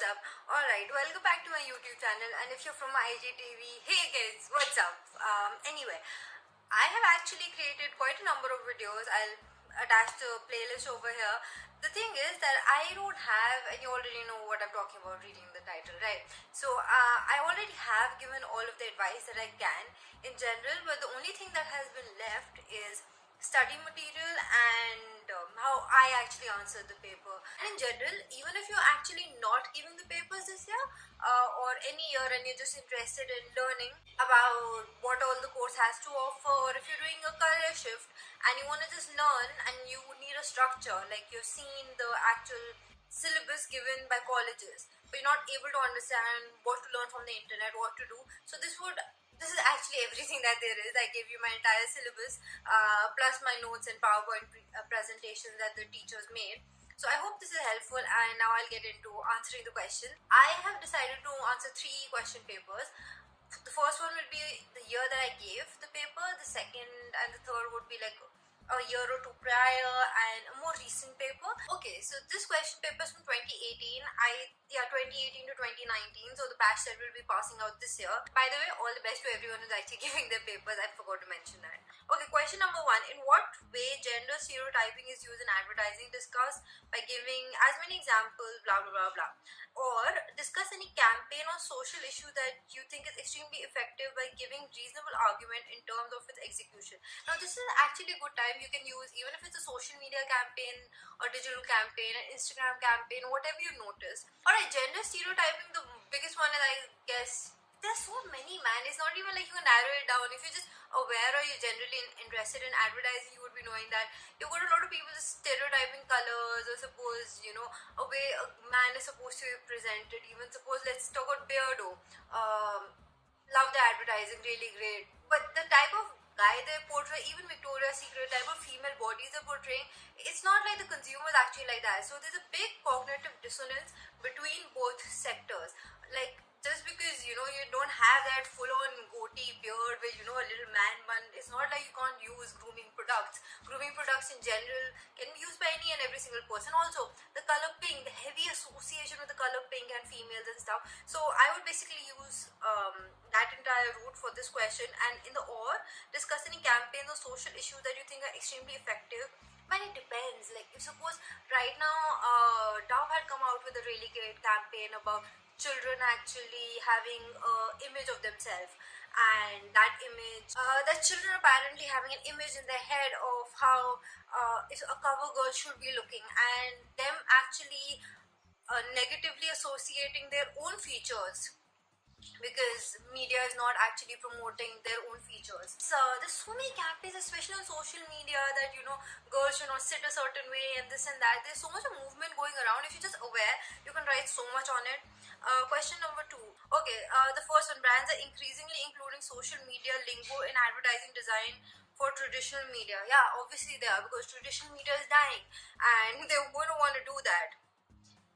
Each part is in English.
up? Alright, welcome back to my YouTube channel, and if you're from my IGTV, hey guys, what's up? Anyway, I have actually created quite a number of videos. I'll attach the playlist over here. The thing is that I don't have, and you already know what I'm talking about reading the title, right? So I already have given all of the advice that I can in general, but the only thing that has been left is study material and how I actually answered the paper. And in general, even if you're actually not giving the papers this year or any year, and you're just interested in learning about what all the course has to offer, or if you're doing a career shift and you want to just learn and you need a structure, like you've seen the actual syllabus given by colleges, but you're not able to understand what to learn from the internet, what to do. So this is actually everything that there is. I gave you my entire syllabus plus my notes and PowerPoint presentations that the teachers made. So I hope this is helpful, and now I'll get into answering the question. I have decided to answer 3 question papers. The first one will be the year that I gave the paper. The second and the third would be like a year or 2 prior, and a more recent paper. Okay, so this question paper is from 2018. 2018 to 2019. So the batch that will be passing out this year. By the way, all the best to everyone who's actually giving their papers. I forgot to mention that. Okay, question number 1. In what way gender stereotyping is used in advertising? Discuss by giving as many examples, blah blah blah blah. Or discuss any campaign or social issue that you think is extremely effective by giving reasonable argument in terms of its execution. Now this is actually a good time you can use, even if it's a social media campaign or digital campaign, an Instagram campaign, whatever you notice. Alright, gender stereotyping, the biggest one is, I guess, there's so many, man. It's not even like you can narrow it down. If you're just aware or you're generally interested in advertising, you would be knowing that you've got a lot of people just stereotyping colors, or suppose, a way a man is supposed to be presented. Even suppose, let's talk about Beardo. Love the advertising, really great. But the type of guy they portray, even Victoria's Secret, type of female bodies they're portraying, it's not like the consumers actually like that. So there's a big cognitive dissonance between both sectors. Like, just because you don't have that full-on goatee beard with a little man bun, it's not like you can't use grooming products. Grooming products in general can be used by any and every single person. Also, the color pink, the heavy association with the color pink and females and stuff. So I would basically use that entire route for this question. And in the discuss any campaigns or social issues that you think are extremely effective. But it depends. Like, if suppose right now Dove had come out with a really great campaign about children actually having an image of themselves, and that image, that children apparently having an image in their head of how if a cover girl should be looking, and them actually negatively associating their own features because media is not actually promoting their own features. So there's so many campaigns, especially on social media, that girls should not sit a certain way and this and that. There's so much of movement going around. If you're just aware, you can write so much on it. Question number 2. Okay, the first one, brands are increasingly including social media lingo in advertising design for traditional media. Yeah, obviously they are, because traditional media is dying and they're going to want to do that.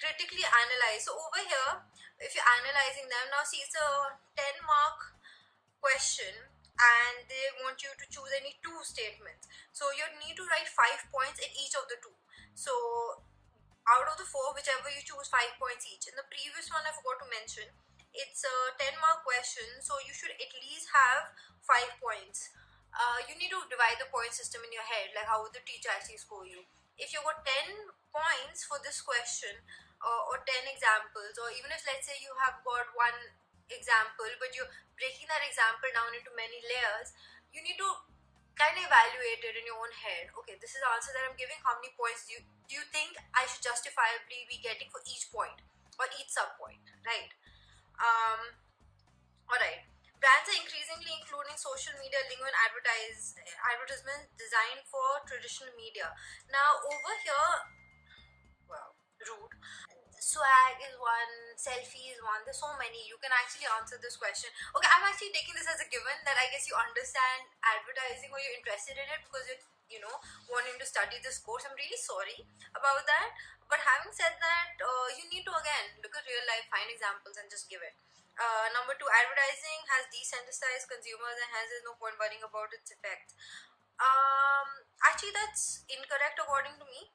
Critically analyze. So over here, if you're analyzing them, now see, it's a 10-mark question and they want you to choose any 2 statements. So you need to write 5 points in each of the 2. So out of the 4, whichever you choose, 5 points each. In the previous one, I forgot to mention, it's a 10-mark question, so you should at least have 5 points. You need to divide the point system in your head, like how would the teacher actually score you. If you got 10 points for this question, or 10 examples, or even if, let's say, you have got 1 example but you're breaking that example down into many layers, you need to kind of evaluate it in your own head. Okay, this is the answer that I'm giving. How many points do you think I should justifiably be getting for each point or each sub point, right? Alright, brands are increasingly including social media lingo in advertisements designed for traditional media. Now over here, wow, rude. Swag is one, selfie is one. There's so many. You can actually answer this question. Okay, I'm actually taking this as a given that I guess you understand advertising or you're interested in it because you're wanting to study this course. I'm really sorry about that. But having said that, you need to again look at real life, find examples and just give it. Number 2, advertising has desensitized consumers and hence there's no point worrying about its effects. Actually, that's incorrect according to me.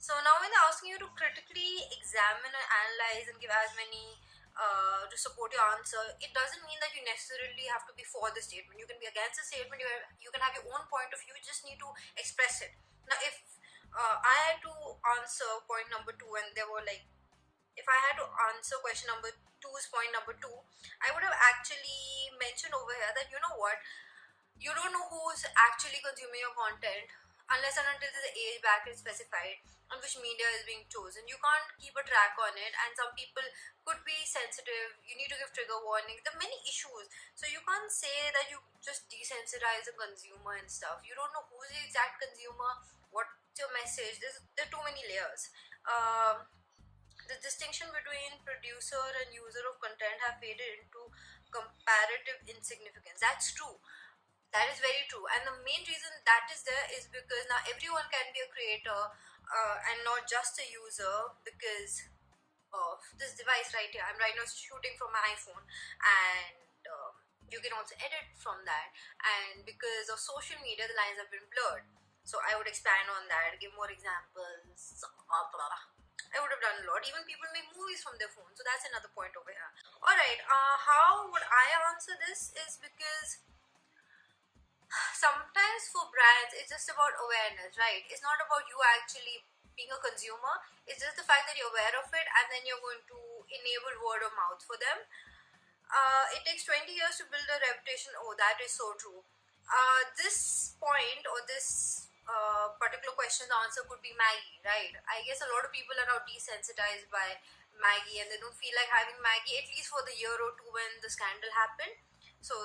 So now when they're asking you to critically examine and analyze and give as many to support your answer, it doesn't mean that you necessarily have to be for the statement. You can be against the statement. You can have your own point of view. You just need to express it. Now, if I had to answer point number two, and there were like, if I had to answer question number two's point number two, I would have actually mentioned over here that, you know what, you don't know who's actually consuming your content unless and until the age bracket is specified on which media is being chosen. You can't keep a track on it, and some people could be sensitive. You need to give trigger warning. There are many issues, so you can't say that you just desensitize the consumer and stuff. You don't know who's the exact consumer, what's your message. There are too many layers. The distinction between producer and user of content have faded into comparative insignificance. That's true. That is very true. And the main reason that is there is because now everyone can be a creator and not just a user, because of this device right here. I'm right now shooting from my iPhone, and you can also edit from that. And because of social media, the lines have been blurred. So I would expand on that, give more examples. Blah, blah, blah. I would have done a lot. Even people make movies from their phone. So that's another point over here. Alright, how would I answer this is because sometimes for brands it's just about awareness, right? It's not about you actually being a consumer. It's just the fact that you're aware of it, and then you're going to enable word of mouth for them. It takes 20 years to build a reputation. Oh, that is so true. This point, or this particular question's answer could be Maggie, right? I guess a lot of people are now desensitized by Maggie, and they don't feel like having Maggie, at least for the year or two when the scandal happened. So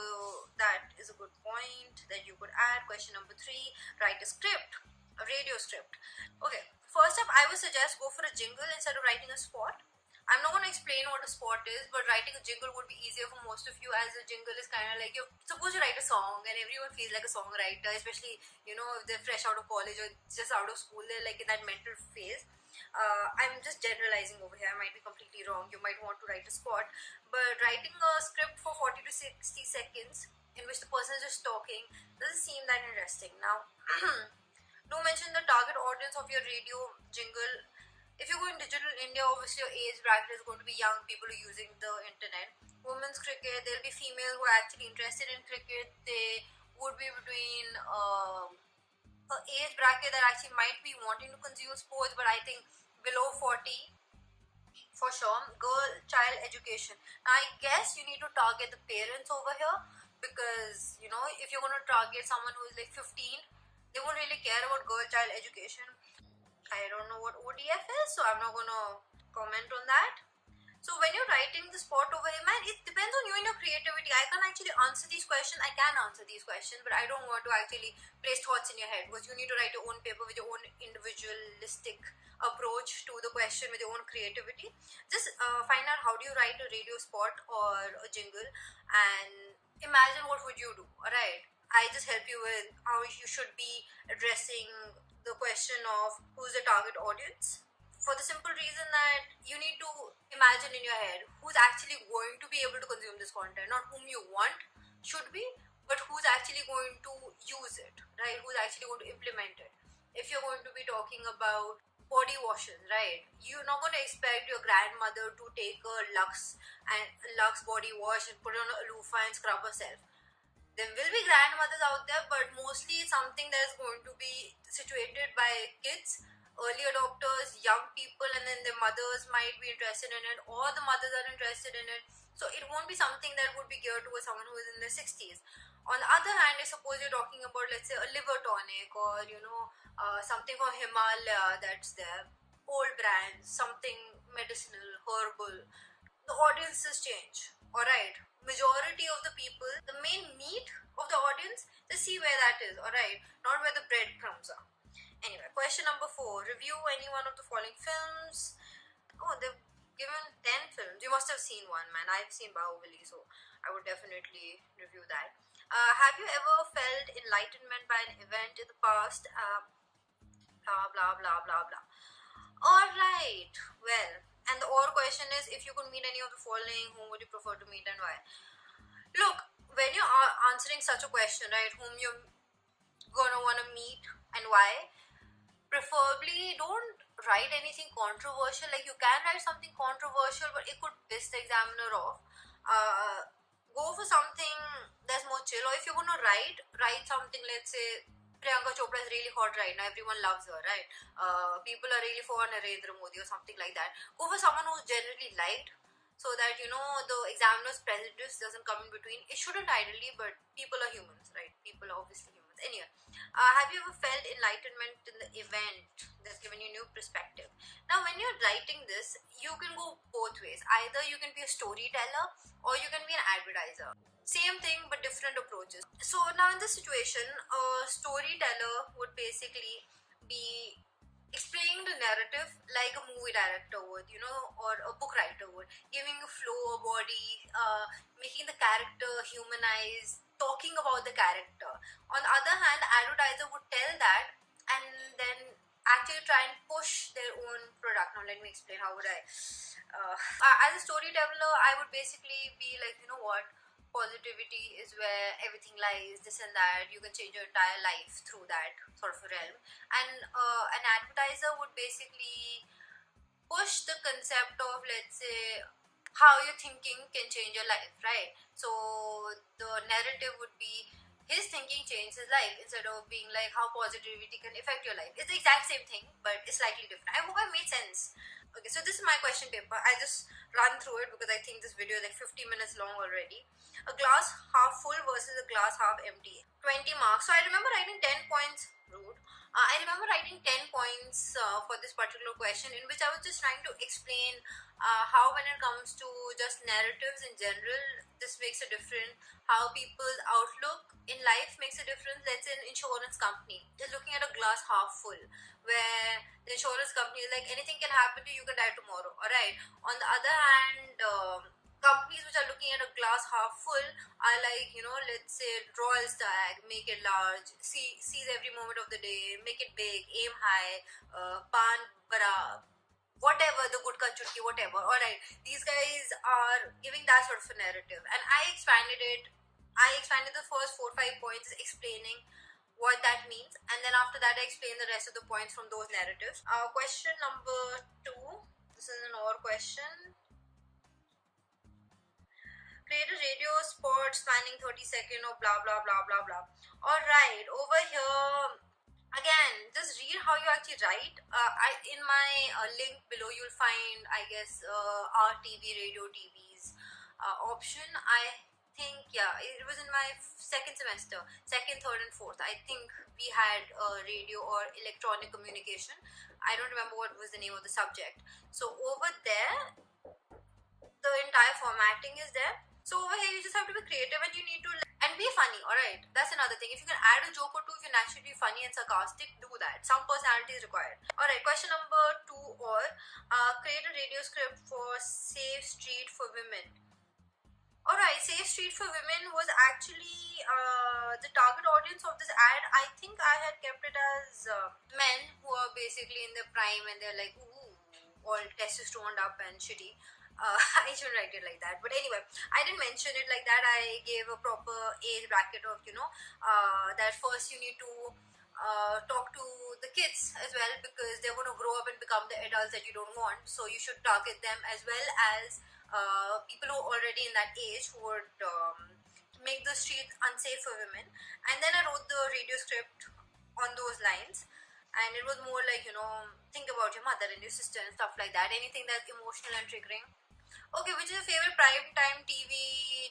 that is a good point that you could add. Question number three, write a script, a radio script. Okay, first up, I would suggest go for a jingle instead of writing a spot. I'm not going to explain what a spot is, but writing a jingle would be easier for most of you, as a jingle is kind of like, you're supposed to write a song and everyone feels like a songwriter, especially, you know, if they're fresh out of college or just out of school, they're like in that mental phase. I'm just generalizing over here. I might be completely wrong. You might want to write a spot, but writing a script for 40 to 60 seconds in which the person is just talking doesn't seem that interesting. Now, do mention the target audience of your radio jingle. If you go in digital India, obviously your age bracket is going to be young people who are using the internet. Women's cricket, there'll be females who are actually interested in cricket. They would be between an age bracket that actually might be wanting to consume sports, but I think below 40 for sure. Girl child education. Now I guess you need to target the parents over here, because you know, if you're going to target someone who is like 15, they won't really care about girl child education. I don't know what ODF is, so I'm not going to comment on that. So when you're writing the spot over here, man, it depends on you and your creativity. I can't actually answer these questions. I can answer these questions, but I don't want to actually place thoughts in your head, because you need to write your own paper with your own individualistic approach to the question with your own creativity. Just find out how do you write a radio spot or a jingle, and imagine what would you do. Alright, I just help you with how you should be addressing the question of who's the target audience, for the simple reason that you need to imagine in your head who's actually going to be able to consume this content, not whom you want should be, but who's actually going to use it, right? Who's actually going to implement it. If you're going to be talking about body washes, right, you're not going to expect your grandmother to take a Lux body wash and put on a loofah and scrub herself. There will be grandmothers out there, but mostly it's something that is going to be situated by kids, early adopters, young people, and then their mothers might be interested in it, or the mothers are interested in it. So it won't be something that would be geared towards someone who is in their 60s. On the other hand, I suppose you're talking about, let's say, a liver tonic, or something from Himalaya that's there, old brands, something medicinal, herbal. The audiences change. Alright, majority of the people, the main meat of the audience, they see where that is, alright, not where the breadcrumbs are. Anyway, question number 4, review any one of the following films. Oh, they've given 10 films. You must have seen one, man. I've seen Bahubali, so I would definitely review that. Have you ever felt enlightenment by an event in the past? Blah blah blah blah blah. Alright, well, and the or question is, if you could meet any of the following, whom would you prefer to meet and why? Look, when you're answering such a question, right, whom you're gonna want to meet and why, preferably don't write anything controversial. Like, you can write something controversial, but it could piss the examiner off. Go for something that's more chill. Or if you're going to write something, let's say Priyanka Chopra is really hot right now, everyone loves her, right? People are really for Narendra Modi or something like that. Go for someone who's generally liked, so that the examiner's prejudice doesn't come in between. It shouldn't ideally, but people are humans, right? People are obviously humans. Anyway, have you ever felt enlightenment in the event that's given you new perspective? Now, when you're writing this, you can go both ways. Either you can be a storyteller or you can be an advertiser. Same thing, but different approaches. So now in this situation, a storyteller would basically be explaining the narrative like a movie director would, or a book writer would, giving a flow, a body, making the character humanized, talking about the character. On the other hand, the advertiser would tell that and then actually try and push their own product. Now, let me explain. How would I? As a storyteller, I would basically be like, you know what? Positivity is where everything lies, this and that. You can change your entire life through that sort of realm. And an advertiser would basically push the concept of, let's say, how your thinking can change your life, right? So the narrative would be his thinking changed his life, instead of being like how positivity can affect your life. It's the exact same thing, but it's slightly different. I hope I made sense. Okay, so this is my question paper. I just run through it because I think this video is like 50 minutes long already. A glass half full versus a glass half empty. 20 marks. So I remember writing 10 points. Rude. I remember writing 10 points for this particular question, in which I was just trying to explain how, when it comes to just narratives in general, this makes a difference. How people's outlook in life makes a difference. Let's say an insurance company is looking at a glass half full, where the insurance company is like, anything can happen to you, you can die tomorrow. Alright. On the other hand, companies which are looking at a glass half full are like, let's say Royal Stag, make it large, seize every moment of the day, make it big, aim high, pan bara, whatever, the good chutki, whatever. Alright, these guys are giving that sort of a narrative, and I expanded it. I expanded the first 4-5 points explaining what that means, and then after that I explain the rest of the points from those narratives. Question number 2. This is an or question. Create a radio spot spanning 30 seconds or blah blah blah blah blah. Alright, over here again, just read how you actually write. In my link below, you'll find, I guess, RTV, radio TV's option. I think, yeah, it was in my second semester, second, third, and fourth. I think we had radio or electronic communication. I don't remember what was the name of the subject. So over there, the entire formatting is there. So over here, you just have to be creative, and you need to and be funny. Alright, that's another thing. If you can add a joke or two, if you're naturally funny and sarcastic, do that. Some personality is required. Alright, question number 2, or create a radio script for Safe Street for Women. Alright, Safe Street for Women was actually the target audience of this ad. I think I had kept it as men who are basically in their prime, and they're like, ooh, all testosterone up and shitty. I shouldn't write it like that, but anyway, I didn't mention it like that. I gave a proper age bracket of, that first you need to talk to the kids as well, because they're going to grow up and become the adults that you don't want. So you should target them, as well as people who are already in that age, who would make the streets unsafe for women. And then I wrote the radio script on those lines, and it was more like, think about your mother and your sister and stuff like that, anything that's emotional and triggering. Okay, which is your favorite prime time TV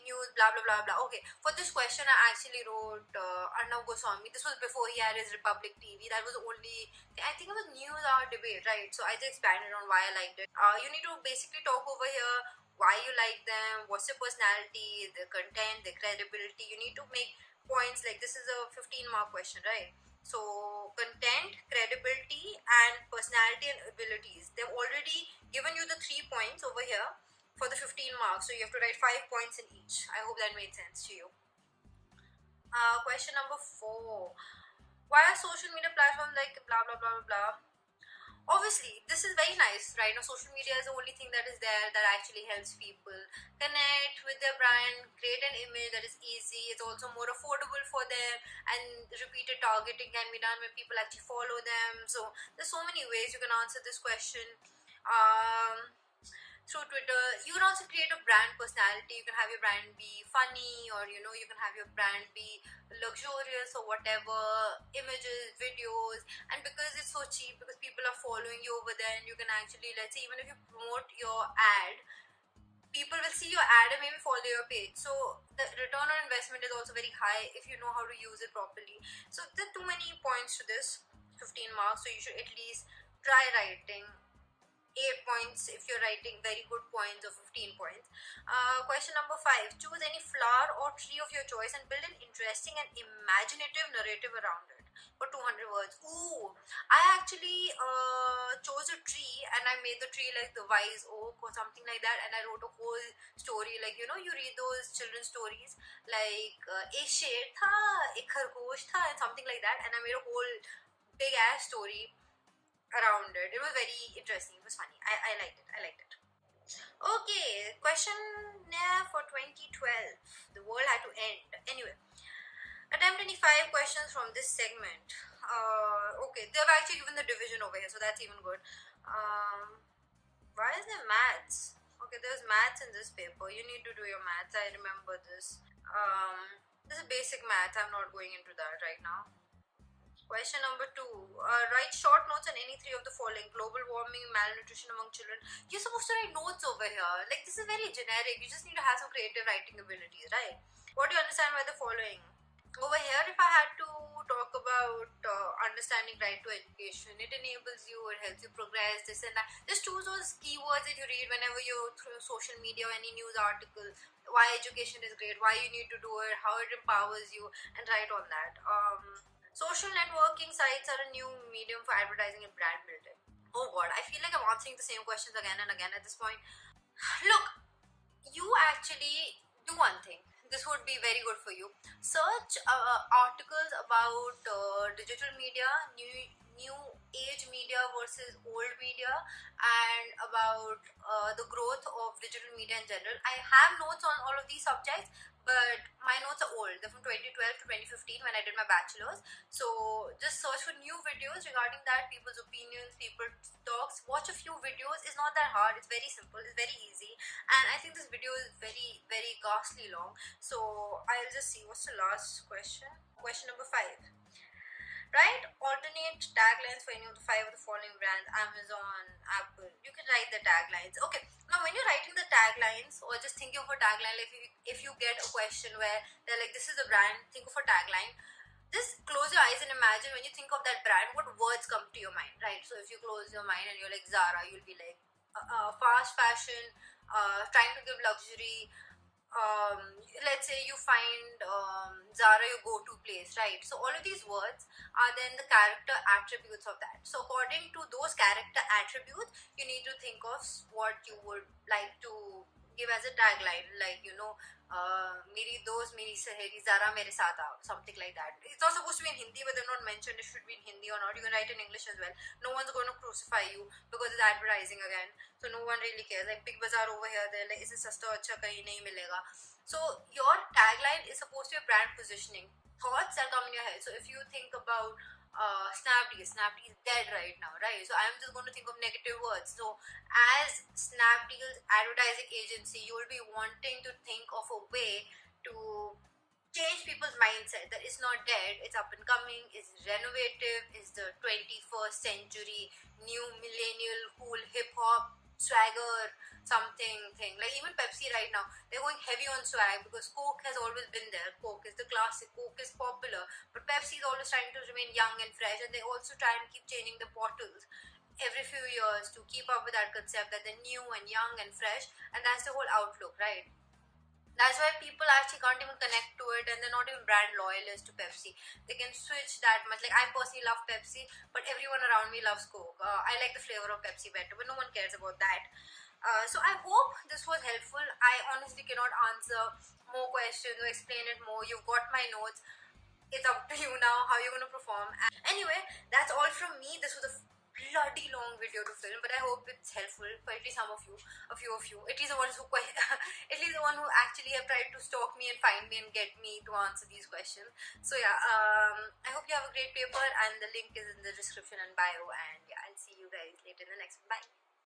news, blah blah blah blah. Okay, for this question I actually wrote Arnav Goswami. This was before he had his Republic TV. That was the only, I think it was news or debate, right? So I just expanded on why I liked it. You need to basically talk over here why you like them, what's your personality, the content, the credibility. You need to make points like, this is a 15-mark question, right? So content, credibility, and personality and abilities. They've already given you the 3 points over here for the 15 marks. So you have to write 5 points in each. I hope that made sense to you. Question number 4. Why are social media platforms like blah blah blah blah blah? Obviously this is very nice right now. Social media is the only thing that is there that actually helps people connect with their brand, create an image that is easy. It's also more affordable for them, and repeated targeting can be done when people actually follow them. So there's so many ways you can answer this question. Through Twitter, you can also create a brand personality. You can have your brand be funny, or you can have your brand be luxurious or whatever, images, videos. And because it's so cheap, because people are following you over there, and you can actually, let's say, even if you promote your ad, people will see your ad and maybe follow your page. So the return on investment is also very high if you know how to use it properly. So there are too many points to this 15 marks, so you should at least try writing 8 points if you're writing very good points, or 15 points. Question number 5: choose any flower or tree of your choice and build an interesting and imaginative narrative around it for 200 words. Ooh, I actually chose a tree, and I made the tree like the wise oak or something like that, and I wrote a whole story, like you read those children's stories like ek sher tha, ek khargosh tha, and something like that, and I made a whole big ass story around it. It was very interesting. It was funny. I liked it. I liked it. Okay, question for 2012. The world had to end. Anyway, attempt any 5 questions from this segment. Okay, they've actually given the division over here, so that's even good. Why is there maths? Okay, there's maths in this paper. You need to do your maths. I remember this. This is basic math. I'm not going into that right now. Question number 2. Write short notes on any 3 of the following: global warming, malnutrition among children. You're supposed to write notes over here. Like, this is very generic. You just need to have some creative writing abilities, right? What do you understand by the following? Over here, if I had to talk about understanding right to education, it enables you, it helps you progress, this and that. Just choose those keywords that you read whenever you're through social media or any news article. Why education is great, why you need to do it, how it empowers you, and write on that. Social networking sites are a new medium for advertising and brand building. Oh god, I feel like I'm answering the same questions again and again at this point. Look, you actually do one thing. This would be very good for you. Search articles about digital media, new age media versus old media, and about the growth of digital media in general. I have notes on all of these subjects, but my notes are old. They're from 2012 to 2015 when I did my bachelor's. So just search for new videos regarding that, people's opinions, people's talks. Watch a few videos. It's not that hard. It's very simple. It's very easy. And I think this video is very, very ghastly long. So I'll just see. What's the last question? Question number 5. Write alternate taglines for any of the 5 of the following brands: Amazon, Apple. You can write the taglines. Okay, now when you're writing the taglines or just thinking of a tagline, like if you get a question where they're like, this is the brand, think of a tagline. Just close your eyes and imagine when you think of that brand, what words come to your mind, right? So if you close your mind and you're like Zara, you'll be like fast fashion, trying to give luxury. Let's say you find Zara your go-to place, right? So all of these words are then the character attributes of that. So according to those character attributes, you need to think of what you would like to give as a tagline, like meri dost meri saheli Zara mere saath aa, something like that. It's not supposed to be in Hindi, but they're not mentioned it should be in Hindi or not. You can write in English as well. No one's going to crucify you because it's advertising again, so no one really cares. Like Big Bazaar over here, they're like, isse sasta acha kahin nahi milega. So your tagline is supposed to be brand positioning, thoughts that come in your head. So if you think about Snapdeal is dead right now, right? So I'm just going to think of negative words. So as Snapdeal's advertising agency, you will be wanting to think of a way to change people's mindset that it's not dead, it's up and coming, it's renovative, it's the 21st century, new millennial, cool, hip-hop, swagger, something thing. Like even Pepsi right now, they're going heavy on swag because Coke has always been there. Coke is the classic, Coke is popular, but Pepsi is always trying to remain young and fresh, and they also try and keep changing the bottles every few years to keep up with that concept that they're new and young and fresh, and that's the whole outlook, right? That's why people actually can't even connect to it, and they're not even brand loyalists to Pepsi. They can switch that much. Like, I personally love Pepsi, but everyone around me loves Coke. I like the flavor of Pepsi better, but no one cares about that. So I hope this was helpful. I honestly cannot answer more questions or explain it more. You've got my notes. It's up to you now how you're going to perform. Anyway, that's all from me. This was a bloody long video to film, but I hope it's helpful for at least some of you, a few of you, at least the ones who at least the one who actually have tried to stalk me and find me and get me to answer these questions. So yeah, I hope you have a great paper, and the link is in the description and bio, and yeah, I'll see you guys later in the next one. Bye.